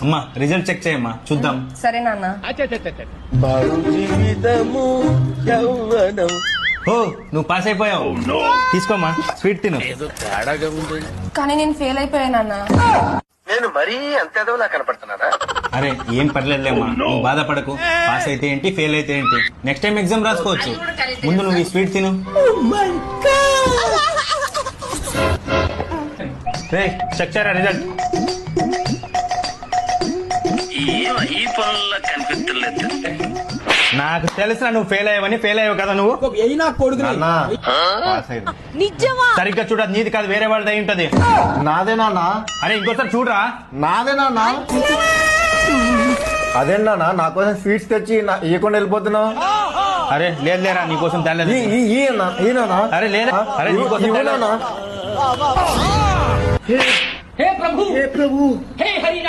అమ్మా result check చేయమ్మా చూద్దాం. సరే నాన్న. ఓ నువ్వు పాస్ అయిపోయావు. తీసుకోమ్మా స్వీట్ తిను. కానీ నేను ఫెయిల్ అయిపోయాను నాన్న. నేను మరీ అంత ఎదవలా కనపడుతున్నారా? అరే ఏం పర్లేదులేమ్మా, నువ్వు బాధపడకు. పాస్ అయితే ఏంటి, ఫెయిల్ అయితే ఏంటి, నెక్స్ట్ టైం ఎగ్జామ్ రాసుకోవచ్చు. ముందు నువ్వు ఈ స్వీట్ తిను. చెక్ చేయరా రిజల్ట్. ఈ పనుల్లో కనిపించలేదు. నాకు తెలిసిన నువ్వు ఫెయిల్ అయ్యావని. ఫెయిల్ అయ్యావు కదా నువ్వు. సరిగ్గా చూడ, నీది కాదు వేరే వాళ్ళది అయి ఉంటది. నాదే నాన్న. అరే ఇంకోసారి చూడరా. నాదే నాన్న. అదే నాన్న, నా కోసం స్వీట్స్ తెచ్చి ఇవ్వకుండా వెళ్ళిపోతున్నావు. అరే లేదు లేరా, నీకోసం తేలేదు. అరే లేదా, అరే నీకోసం ఇవ్వనా. हे प्रभु हे हरि